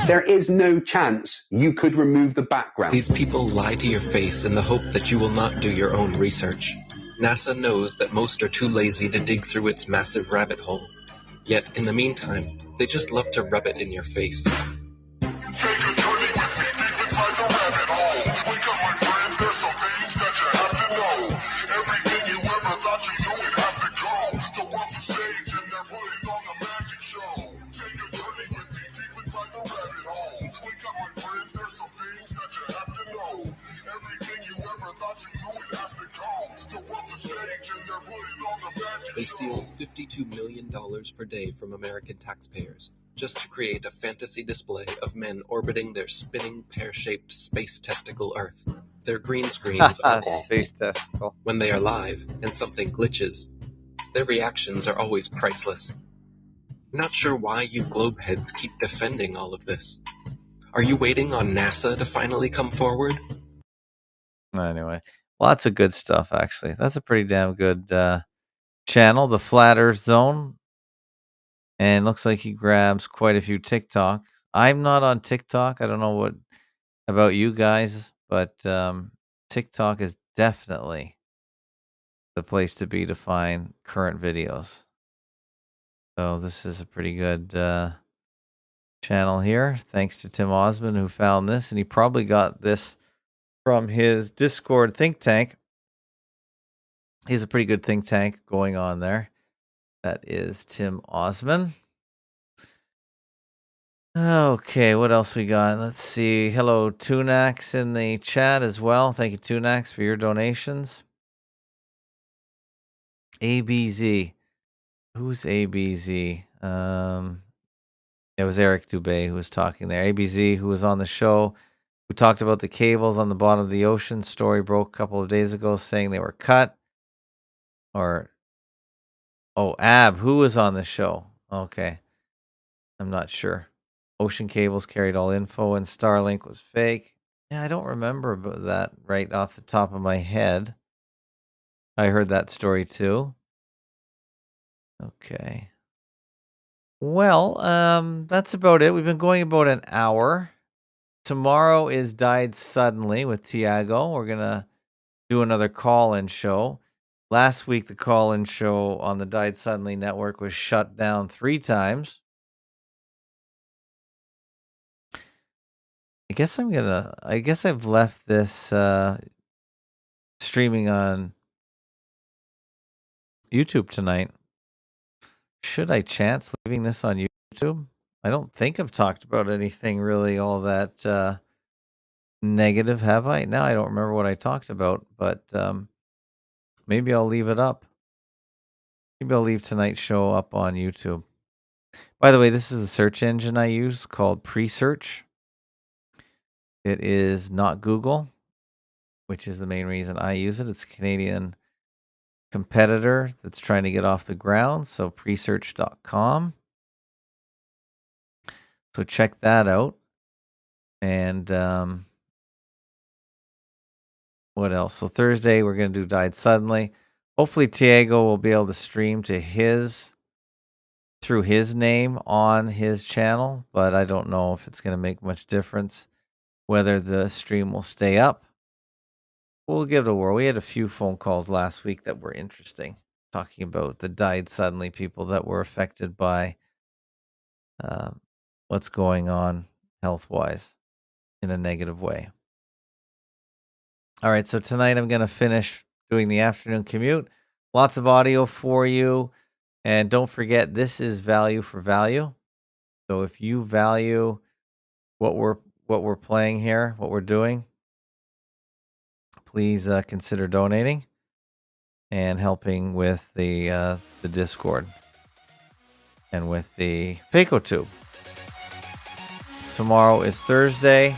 There is no chance you could remove the background. These people lie to your face in the hope that you will not do your own research. NASA knows that most are too lazy to dig through its massive rabbit hole. Yet, in the meantime, they just love to rub it in your face. Take a journey with me deep inside the rabbit hole. Wake up, my friends, there's some things that you have to know. Everything you ever thought you knew, it has to go. The world's a stage and they're putting on a magic show. Take a journey with me deep inside the rabbit hole. Wake up, my friends, there's some things that you have to know. Everything you ever thought you knew, it has to go. The world's a stage and they're putting on the magic show. They steal $52 million per day from American taxpayers, just to create a fantasy display of men orbiting their spinning pear-shaped space testicle Earth. Their green screens are awful. Space testicle. When they are live and something glitches, their reactions are always priceless. Not sure why you globeheads keep defending all of this. Are you waiting on NASA to finally come forward? Anyway, lots of good stuff, actually. That's a pretty damn good channel, the Flat Earth Zone. And looks like he grabs quite a few TikToks. I'm not on TikTok. I don't know what about you guys, but TikTok is definitely the place to be to find current videos. So this is a pretty good channel here. Thanks to Tim Osmond who found this, and he probably got this from his Discord think tank. He has a pretty good think tank going on there. That is Tim Osmond. Okay, what else we got? Let's see. Hello, Tunax in the chat as well. Thank you, Tunax, for your donations. ABZ. Who's ABZ? It was Eric Dubé who was talking there. ABZ, who was on the show, who talked about the cables on the bottom of the ocean. Story broke a couple of days ago saying they were cut. Ab, who was on the show? Okay. I'm not sure. Ocean cables carried all info and Starlink was fake. Yeah, I don't remember about that right off the top of my head. I heard that story too. Okay. Well, that's about it. We've been going about an hour. Tomorrow is Died Suddenly with Tiago. We're going to do another call-in show. Last week, the call-in show on the Died Suddenly network was shut down 3 times. I guess I've left this streaming on YouTube tonight. Should I chance leaving this on YouTube? I don't think I've talked about anything really all that negative, have I? Now I don't remember what I talked about, but maybe I'll leave it up. Maybe I'll leave tonight's show up on YouTube. By the way, this is a search engine I use called Presearch. It is not Google, which is the main reason I use it. It's a Canadian competitor that's trying to get off the ground, so presearch.com. So check that out. And what else? So Thursday we're going to do Died Suddenly. Hopefully Tiago will be able to stream to through his name on his channel, but I don't know if it's going to make much difference whether the stream will stay up. We'll give it a whirl. We had a few phone calls last week that were interesting, talking about the Died Suddenly people that were affected by what's going on health-wise in a negative way. All right, so tonight I'm going to finish doing the afternoon commute. Lots of audio for you. And don't forget, this is value for value. So if you value what we're playing here, what we're doing, please consider donating and helping with the Discord and with the Fakotube. Tomorrow is Thursday.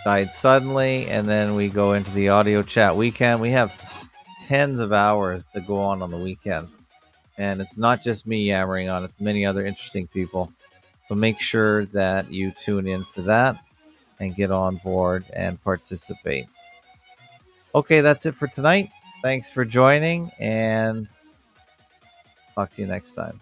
Died suddenly, and then we go into the audio chat weekend. We have tens of hours that go on the weekend, and it's not just me yammering on, it's many other interesting people. So make sure that you tune in for that and get on board and participate. Okay, that's it for tonight. Thanks for joining, and talk to you next time.